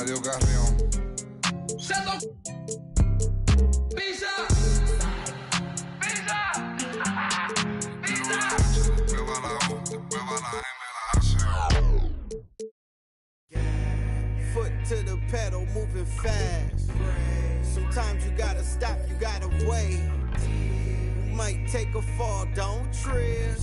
Radio Carrión. Foot to the pedal, moving fast. Sometimes you gotta stop, you gotta wait. You might take a fall, don't trip.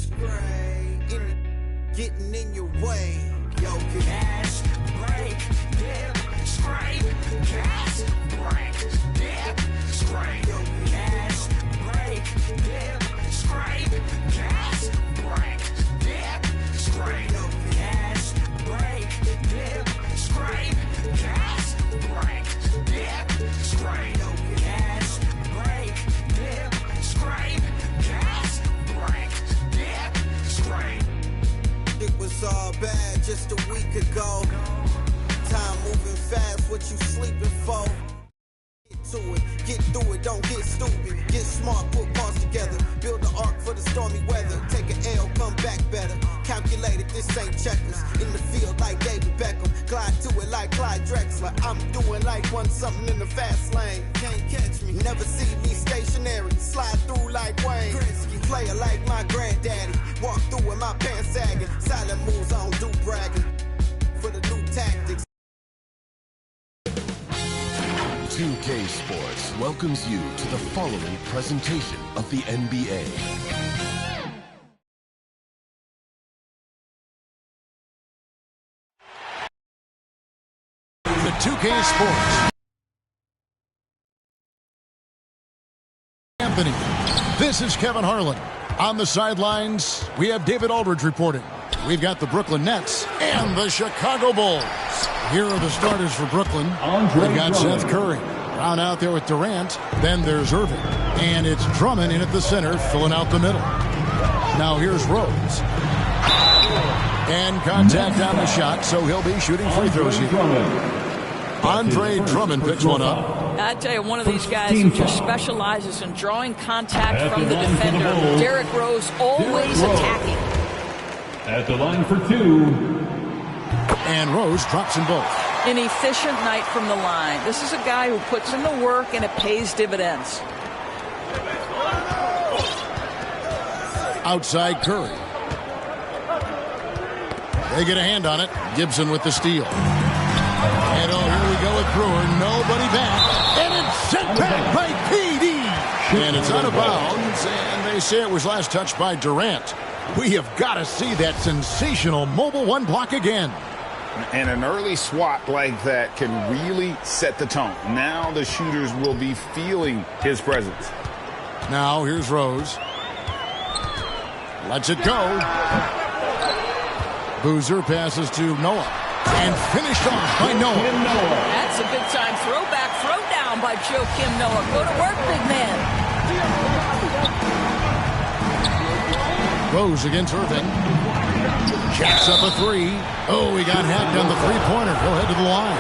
Getting in your way. Yo, gas, brake, dip, scrape, gas, brake, dip, scrape, gas, brake, dip, scrape, gas, brake, dip, scrape, gas, brake, dip, scrape, gas, brake, dip, scrape, gas, brake, dip, scrape, gas, brake, dip, scrape. It was all bad just a week ago. Time moving fast, what you sleeping for? Get to it, get through it, don't get stupid. Get smart, put parts together. Build the ark for the stormy weather. Take an L, come back better. Calculated, this ain't checkers. In the field like David Beckham. Glide to it like Clyde Drexler. I'm doing like one something in the fast lane. Can't catch me, never see me stationary. Slide through like Wayne Gretzky. Player like my granddaddy. Walk through with my pants sagging. Silent moves, I don't do bragging. For the new tactics. 2K Sports welcomes you to the following presentation of the NBA. The 2K Sports. Anthony. This is Kevin Harlan. On the sidelines, we have David Aldridge reporting. We've got the Brooklyn Nets and the Chicago Bulls. Here are the starters for Brooklyn. We've got Seth Curry. Brown out there with Durant. Then there's Irving. And it's Drummond in at the center, filling out the middle. Now here's Rose. And contact on the shot, so he'll be shooting free throws here. Andre Drummond picks one up. I tell you, one of these guys who just specializes in drawing contact from the defender. Derrick Rose always attacking. At the line for two. And Rose drops them both. An efficient night from the line. This is a guy who puts in the work and it pays dividends. Outside Curry. They get a hand on it. Gibson with the steal. And oh, here we go with Brewer. Nobody back. And it's sent back by PD. And it's out of bounds. And they say it was last touched by Durant. We have got to see that sensational mobile one block again. And an early swat like that can really set the tone. Now the shooters will be feeling his presence. Now here's Rose. Lets it go. Boozer passes to Noah. And finished off by Noah. That's a good time. Throwback, throw down by Joakim Noah. Go to work, big man. Rose against Irving. Jacks up a three. Oh, he got hacked on the three-pointer. He'll head to the line.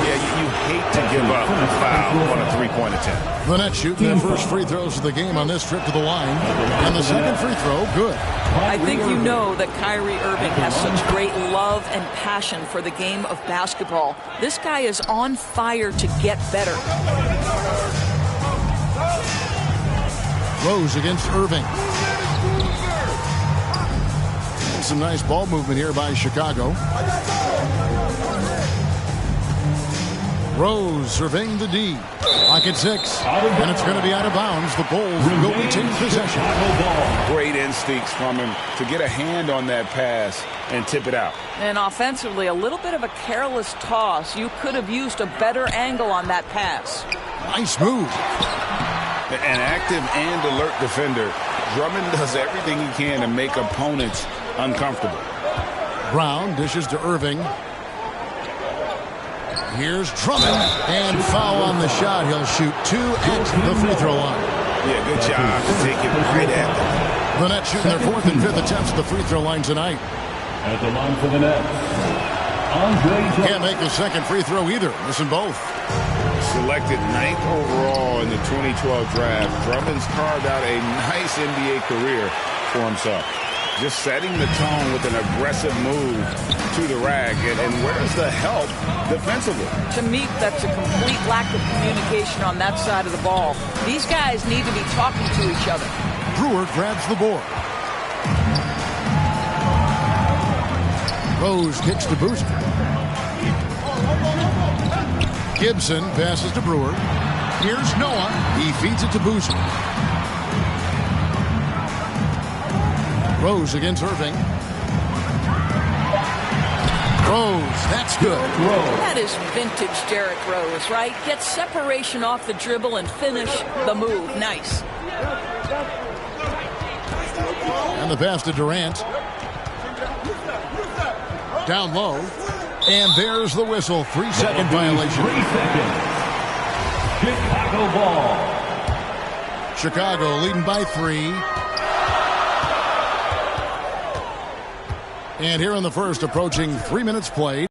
Yeah, you hate to give up a foul on a three-point attempt. The Nets shooting their first free throws of the game on this trip to the line. And the second free throw, good. I think you know that Kyrie Irving has such great love and passion for the game of basketball. This guy is on fire to get better. Rose against Irving. And some nice ball movement here by Chicago. Rose surveying the D. Clock at 6. And it's going to be out of bounds. The Bulls will retain possession. Great instincts from him to get a hand on that pass and tip it out. And offensively, a little bit of a careless toss. You could have used a better angle on that pass. Nice move. An active and alert defender. Drummond does everything he can to make opponents uncomfortable. Brown dishes to Irving. Here's Drummond. And foul on the shot. He'll shoot 2 at the free throw line. Yeah, good job to take it right at them. The Nets shooting their 4th and 5th attempts at the free throw line tonight. At the line for the Nets, Andre Drummond. Can't make the second free throw either. Missing both. Selected 9th overall in the 2012 draft, Drummond's carved out a nice NBA career for himself. just setting the tone with an aggressive move to the rag. And where's the help defensively? To me, that's a complete lack of communication on that side of the ball. These guys need to be talking to each other. Brewer grabs the board. Rose kicks to Boozer. Gibson passes to Brewer. Here's Noah. He feeds it to Boozer. Rose against Irving. Rose, that's good. That is vintage Derrick Rose, right? Get separation off the dribble and finish the move. Nice. And the pass to Durant. Down low. And there's the whistle. 3-second violation. 3 seconds. Chicago ball. Chicago leading by 3. And here in the first, approaching 3 minutes played.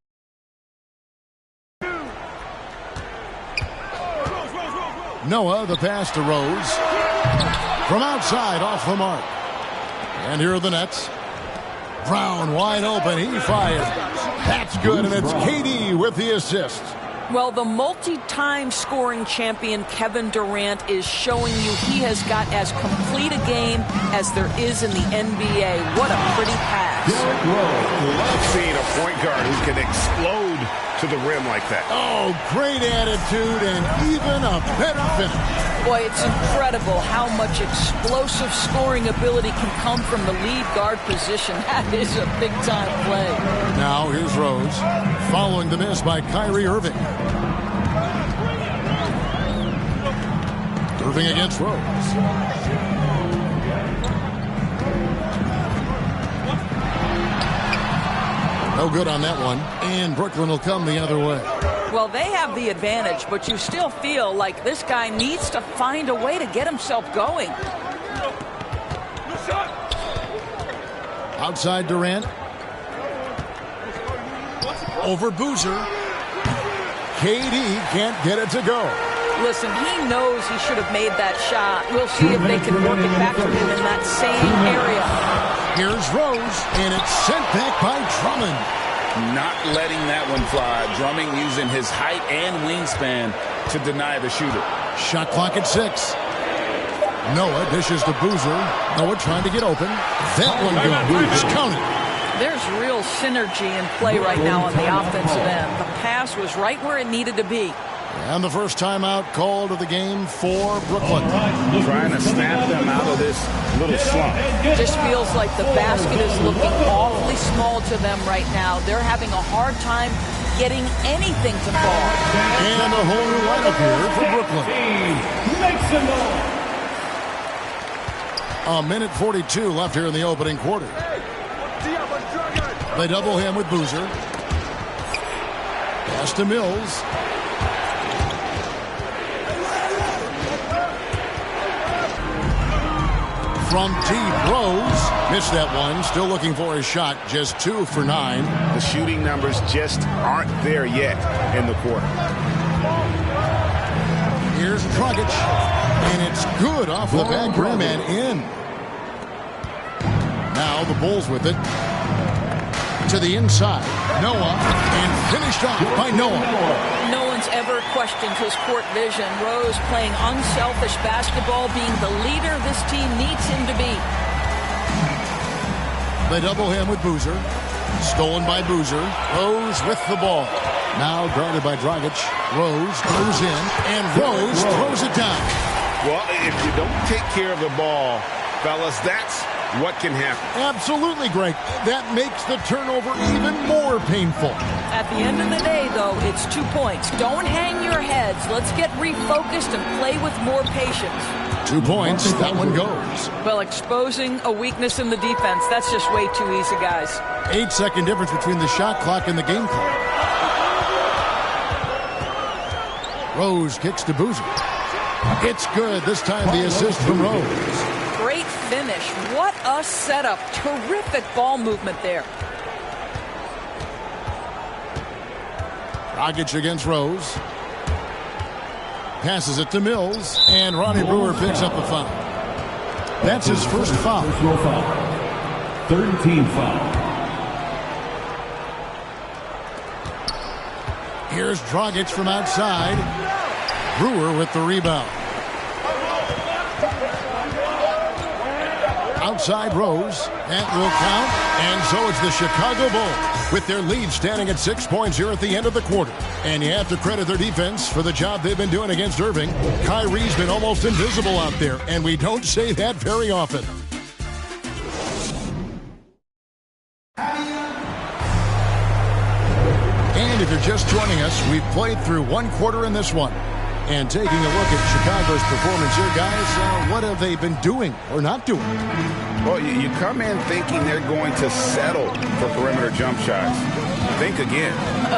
Noah, the pass to Rose. From outside, off the mark. And here are the Nets. Brown wide open. He fires. That's good, and it's KD with the assist. Well, the multi-time scoring champion Kevin Durant is showing you he has got as complete a game as there is in the NBA. What a pretty pass. Love seeing a point guard who can explode to the rim like that. Oh, great attitude and even a better finish. Boy, it's incredible how much explosive scoring ability can come from the lead guard position. That is a big-time play. Now here's Rose, following the miss by Kyrie Irving. Irving against Rose. No good on that one, and Brooklyn will come the other way. Well, they have the advantage, but you still feel like this guy needs to find a way to get himself going. Outside Durant. Over Boozer. KD can't get it to go. Listen, he knows he should have made that shot. We'll see if they can work it back to him in that same area. Here's Rose, and it's sent back by Drummond. Not letting that one fly. Drumming using his height and wingspan to deny the shooter. Shot clock at 6. Noah dishes to Boozer. Noah trying to get open. That one good. It's counted. There's real synergy in play right now on the offensive end. The pass was right where it needed to be. And the first timeout called of the game for Brooklyn. Trying to snap them out of this little slump. Just feels like the basket is looking awfully small to them right now. They're having a hard time getting anything to fall. And a whole new lineup here for Brooklyn. A minute 42 left here in the opening quarter. They double him with Boozer. Pass to Mills. From deep, Rose missed that one. Still looking for his shot. Just 2 for 9. The shooting numbers just aren't there yet in the quarter. Here's Dragic. And it's good off the back rim and in. Now the Bulls with it. To the inside. Noah. And finished off by Noah. No one's ever questioned his court vision. Rose playing unselfish basketball, being the leader this team needs him to be. They double him with Boozer. Stolen by Boozer. Rose with the ball. Now guarded by Dragic. Rose goes in, and Rose throws it down. Well, if you don't take care of the ball, fellas, that's what can happen. Absolutely, Greg. That makes the turnover even more painful. At the end of the day, though, it's 2 points. Don't hang your heads. Let's get refocused and play with more patience. 2 points. That one goes. Well, exposing a weakness in the defense, that's just way too easy, guys. 8-second difference between the shot clock and the game clock. Rose kicks to Boozer. It's good. This time the assist from Rose. Great finish. What a setup. Terrific ball movement there. Dragic against Rose. Passes it to Mills. And Ronnie Brewer picks up the foul. That's his first foul. Third team foul. Here's Dragic from outside. Brewer with the rebound. Outside Rose. That will count. And so it's the Chicago Bulls with their lead standing at 6 points here at the end of the quarter. And you have to credit their defense for the job they've been doing against Irving. Kyrie's been almost invisible out there, and we don't say that very often. And if you're just joining us, we've played through one quarter in this one. And taking a look at Chicago's performance here, guys, what have they been doing or not doing? Well, you come in thinking they're going to settle for perimeter jump shots. Think again.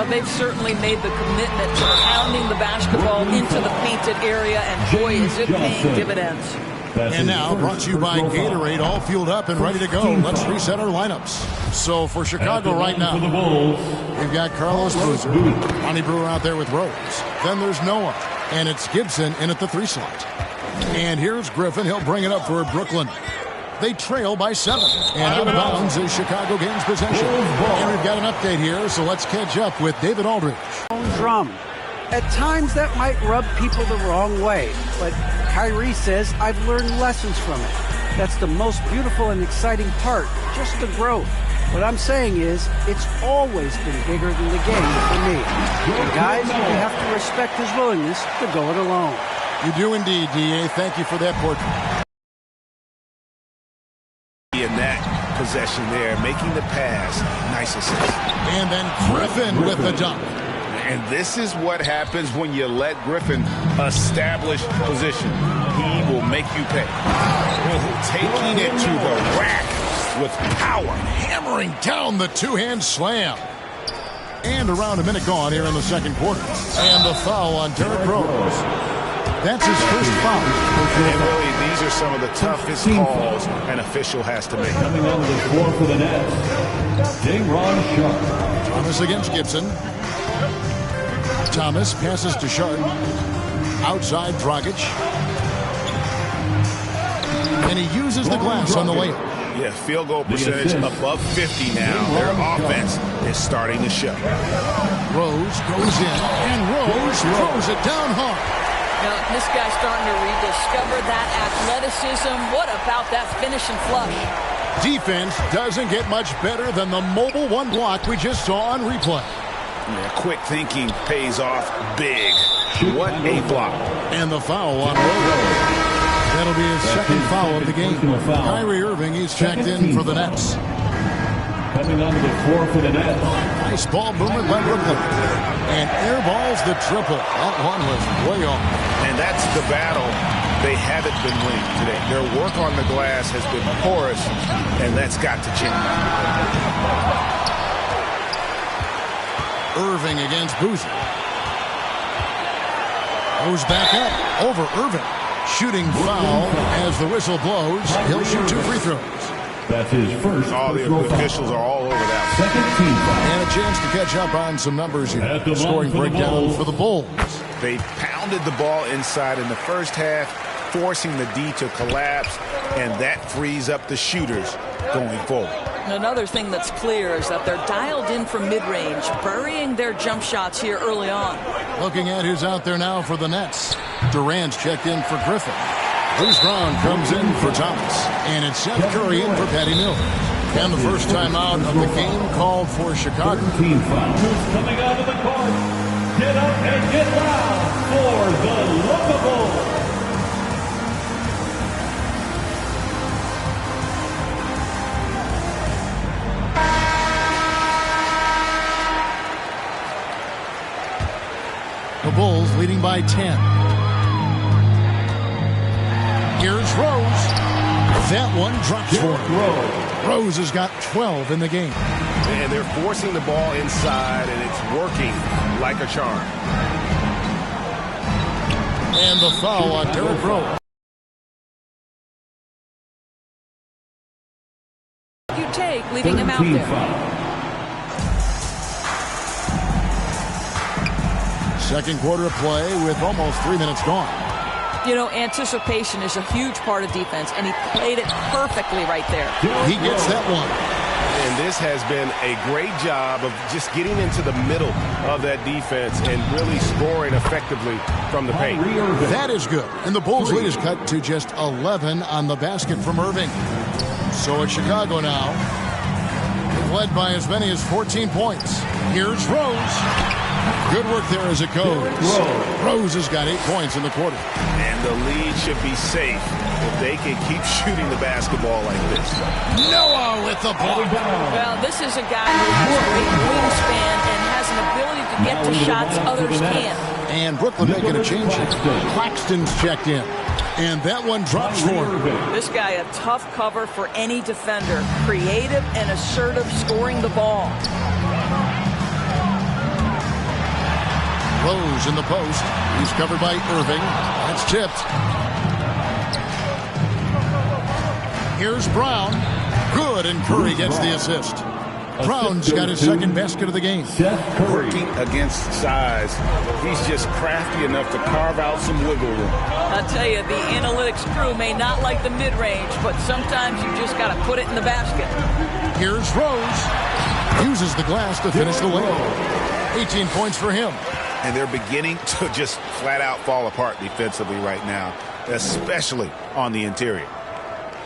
They've certainly made the commitment to pounding the basketball into the painted area, and boy, is it paying dividends. And now, brought to you by Gatorade, all fueled up and ready to go. Let's reset our lineups. So for Chicago right now, we've got Carlos Boozer, Ronnie Brewer out there with Rose. Then there's Noah, and it's Gibson in at the 3 slot. And here's Griffin. He'll bring it up for Brooklyn. They trail by 7. And out of bounds as Chicago gains possession. And we've got an update here, so let's catch up with David Aldridge. Drum. At times that might rub people the wrong way, but Kyrie says, I've learned lessons from it. That's the most beautiful and exciting part, just the growth. What I'm saying is, it's always been bigger than the game for me. And guys, you have to respect his willingness to go it alone. You do indeed, D.A. Thank you for that portrait. In that possession there, making the pass, nice assist. And then Griffin with the dunk. And this is what happens when you let Griffin establish position. He will make you pay. Taking it to the rack with power. Hammering down the two-hand slam. And around a minute gone here in the second quarter. And the foul on Derrick Rose. That's his first foul. And really, these are some of the toughest calls an official has to make. Coming on the floor for the Nets, Day'Ron Sharpe. Thomas against Gibson. Thomas passes to Sharpe. Outside Dragic. And he uses the glass on the layup. Yeah, field goal percentage above 50 now. Their offense is starting to show. Rose goes in, and Rose throws it down hard. Now, this guy's starting to rediscover that athleticism. What about that finish and flush? Defense doesn't get much better than the mobile one block we just saw on replay. Yeah, quick thinking pays off big. What a block. And the foul on Rose. That'll be his second foul of the game. Kyrie Irving, he's checked in for the Nets. Coming onto the floor for the Nets. Nice ball movement by Brooklyn. And airballs the triple. That one was way off. And that's the battle they haven't been winning today. Their work on the glass has been porous, and that's got to change. Irving against Boozer. Goes back up over Irving. Shooting foul as the whistle blows. He'll shoot 2 free throws. That's his first. All the officials are all over that. Second team foul. And a chance to catch up on some numbers here. Scoring breakdown for the Bulls. They pounded the ball inside in the first half, forcing the D to collapse, and that frees up the shooters going forward. Another thing that's clear is that they're dialed in from mid-range, burying their jump shots here early on. Looking at who's out there now for the Nets. Durant's checked in for Griffin. Bruce Brown comes in for Thomas. And it's Seth Curry in for Patty Mills. And the first time out of the game called for Chicago. Team foul. Coming out of the court. Get up and get loud for the Luka Bulls. The Bulls leading by 10. Here's Rose. That one drops for him. Rose has got 12 in the game. And they're forcing the ball inside, and it's working like a charm. And the foul on Derrick Rose. You take leaving him out there. Foul. Second quarter of play with almost 3 minutes gone. You know, anticipation is a huge part of defense, and he played it perfectly right there. He gets that one. And this has been a great job of just getting into the middle of that defense and really scoring effectively from the paint. That is good. And the Bulls' lead is cut to just 11 on the basket from Irving. So it's Chicago now. They've led by as many as 14 points. Here's Rose. Good work there as it goes. Rose has got 8 points in the quarter. And the lead should be safe if they can keep shooting the basketball like this. Noah with the block. Well, this is a guy who has a great wingspan and has an ability to get to shots others can't. And Brooklyn making a change here. Claxton's checked in. And that one drops for him. This guy, a tough cover for any defender. Creative and assertive scoring the ball. Rose in the post. He's covered by Irving. That's tipped. Here's Brown. Good, and Curry gets the assist. Brown's got his second basket of the game. Working against size, he's just crafty enough to carve out some wiggle room. I'll tell you, the analytics crew may not like the mid-range, but sometimes you just got to put it in the basket. Here's Rose. Uses the glass to finish the layup. 18 points for him. And they're beginning to just flat out fall apart defensively right now, especially on the interior.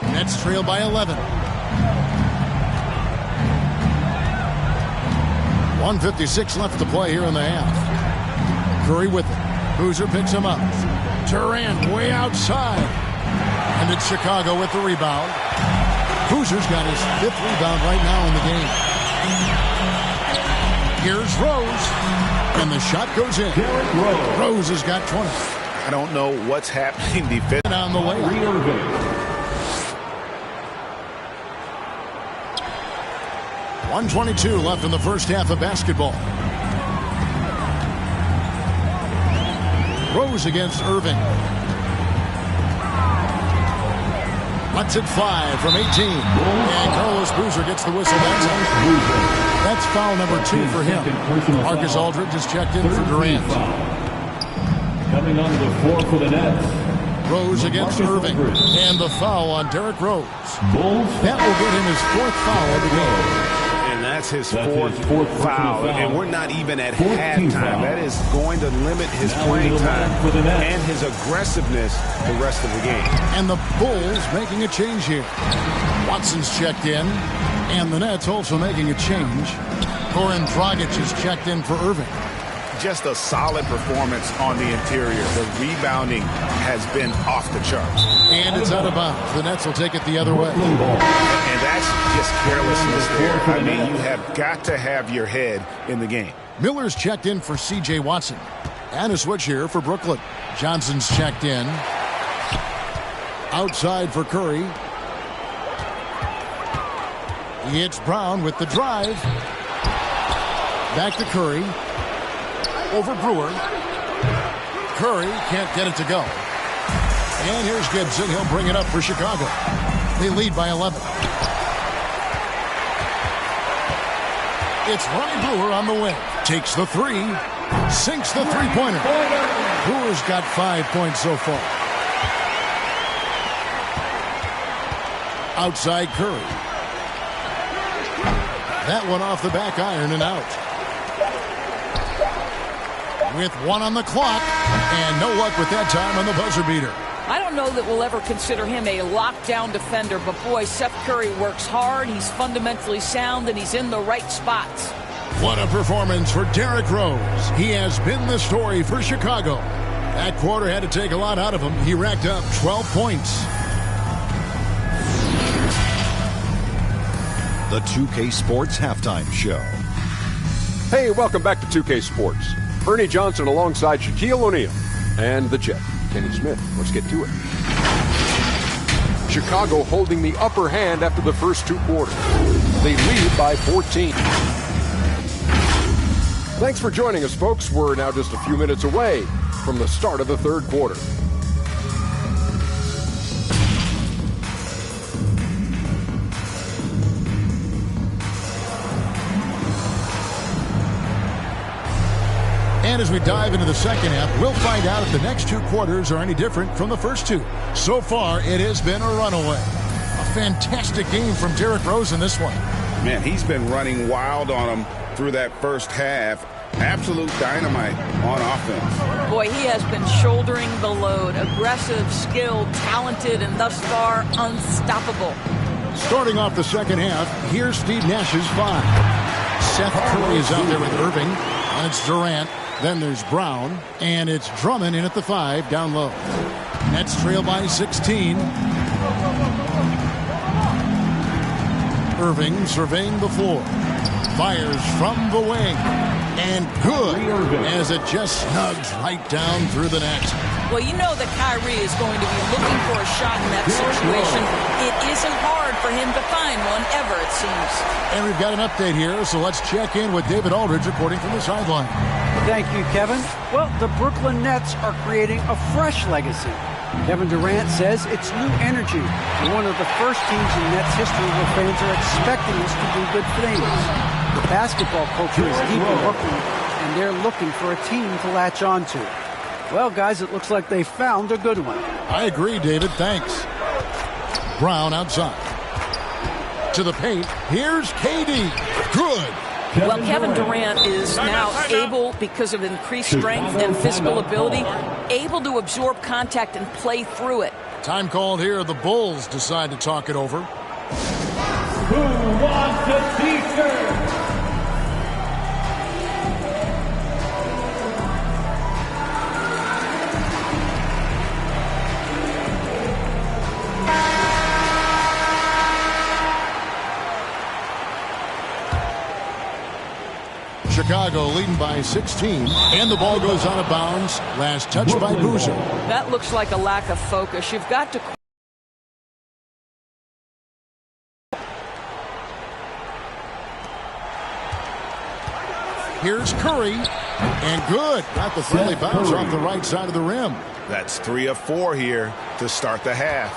Nets trail by 11. 1:56 left to play here in the half. Curry with it. Boozer picks him up. Durant way outside. And it's Chicago with the rebound. Boozer's got his 5th rebound right now in the game. Here's Rose. And the shot goes in. Rose has got 20. I don't know what's happening defensively. On the way. 1:22 left in the first half of basketball. Rose against Irving. Let's it 5 from 18. And Carlos Boozer gets the whistle. That's foul number 2 for him. Marcus Aldridge has checked in for Durant. Coming onto the floor for the Nets. Rose against Irving. And the foul on Derrick Rose. That will get him his 4th foul of the game. And that's his fourth foul. And we're not even at halftime. That is going to limit his playing time and his aggressiveness the rest of the game. And the Bulls making a change here. Watson's checked in. And the Nets also making a change. Goran Dragic is checked in for Irving. Just a solid performance on the interior. The rebounding has been off the charts. And it's out of bounds. The Nets will take it the other way. And that's just carelessness there. I mean, you have got to have your head in the game. Miller's checked in for C.J. Watson. And a switch here for Brooklyn. Johnson's checked in. Outside for Curry. He hits Brown with the drive. Back to Curry. Over Brewer. Curry can't get it to go. And here's Gibson. He'll bring it up for Chicago. They lead by 11. It's Ronnie Brewer on the wing. Takes the 3. Sinks the 3-pointer. Brewer's got 5 points so far. Outside Curry. That one off the back iron and out. With 1 on the clock, and no luck with that time on the buzzer beater. I don't know that we'll ever consider him a lockdown defender, but boy, Seth Curry works hard, he's fundamentally sound, and he's in the right spots. What a performance for Derrick Rose. He has been the story for Chicago. That quarter had to take a lot out of him. He racked up 12 points. The 2K Sports Halftime Show. Hey, welcome back to 2K Sports. Ernie Johnson alongside Shaquille O'Neal and the Jet, Kenny Smith. Let's get to it. Chicago holding the upper hand after the first 2 quarters. They lead by 14. Thanks for joining us, folks. We're now just a few minutes away from the start of the 3rd quarter. And as we dive into the second half, we'll find out if the next 2 quarters are any different from the first 2. So far, it has been a runaway. A fantastic game from Derrick Rose in this one. Man, he's been running wild on him through that first half. Absolute dynamite on offense. Boy, he has been shouldering the load. Aggressive, skilled, talented, and thus far unstoppable. Starting off the second half, here's Steve Nash's 5. Seth Curry is out there with Irving, and it's Durant. Then there's Brown, and it's Drummond in at the 5 down low. Nets trail by 16. Irving surveying the floor. Fires from the wing. And good as it just snugs right down through the net. Well, you know that Kyrie is going to be looking for a shot in that situation. It isn't hard for him to find one ever, it seems. And we've got an update here, so let's check in with David Aldridge reporting from the sideline. Thank you, Kevin. Well, the Brooklyn Nets are creating a fresh legacy. Kevin Durant says it's new energy. We're one of the first teams in Nets history where fans are expecting us to do good things. The basketball culture is deep in Brooklyn, and they're looking for a team to latch on to. Well, guys, it looks like they found a good one. I agree, David. Thanks. Brown outside. To the paint. Here's KD. Good. Well, Kevin Durant is now able, because of increased strength and physical ability, able to absorb contact and play through it. Time called here. The Bulls decide to talk it over. Who wants a t-shirt? Chicago leading by 16, and the ball goes out of bounds. Last touch by Boozer. That looks like a lack of focus. You've got to... Here's Curry, and good. Got the friendly bounce off the right side of the rim. That's 3 of 4 here to start the half.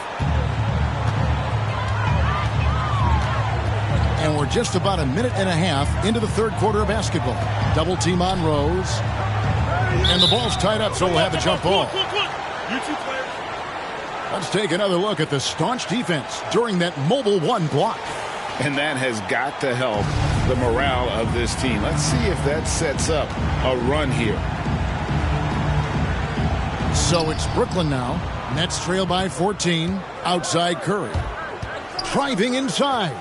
And we're just about a minute and a half into the third quarter of basketball. Double team on Rose. And the ball's tied up, so we'll have a jump ball. Let's take another look at the staunch defense during that mobile 1 block. And that has got to help the morale of this team. Let's see if that sets up a run here. So it's Brooklyn now. Nets trail by 14. Outside Curry. Driving inside.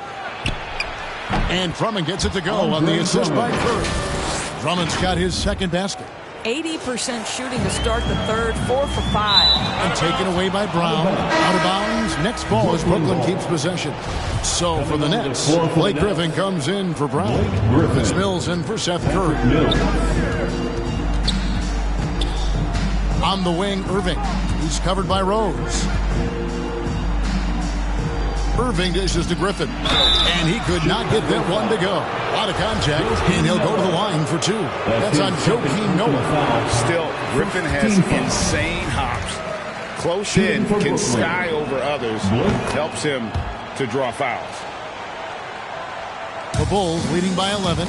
And Drummond gets it to go on the assist by Curry. Drummond's got his second basket. 80% shooting to start the third, 4 for 5. And taken away by Brown. Out of bounds. Next ball as Brooklyn keeps possession. So for the Nets, Blake Griffin comes in for Brown. Griffin Mills in for Seth Curry. On the wing, Irving. He's covered by Rose. Irving dishes to Griffin. And he could not get that one to go. Out of contact, and he'll go to the line for 2. That's on Joakim Noah. Still, Griffin has insane hops. Close in, can sky over others. Helps him to draw fouls. The Bulls leading by 11.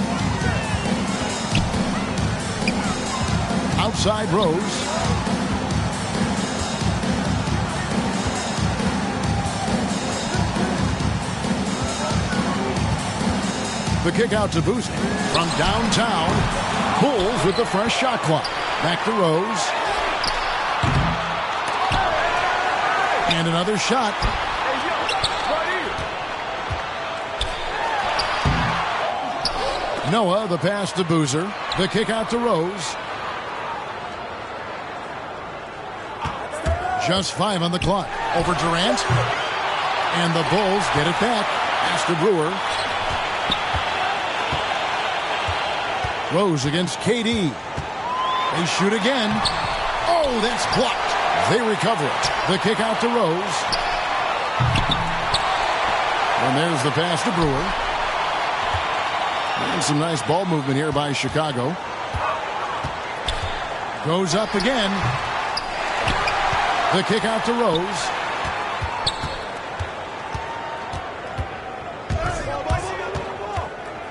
Outside Rose. The kick out to Boozer from downtown. Bulls with the fresh shot clock. Back to Rose. And another shot. Noah, the pass to Boozer. The kick out to Rose. Just 5 on the clock. Over Durant. And the Bulls get it back. Pass to Brewer. Rose against KD. They shoot again. Oh, that's blocked. They recover it. The kick out to Rose. And there's the pass to Brewer. And some nice ball movement here by Chicago. Goes up again. The kick out to Rose.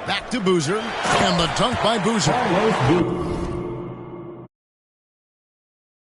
Back to Boozer. And the dunk by Boozer.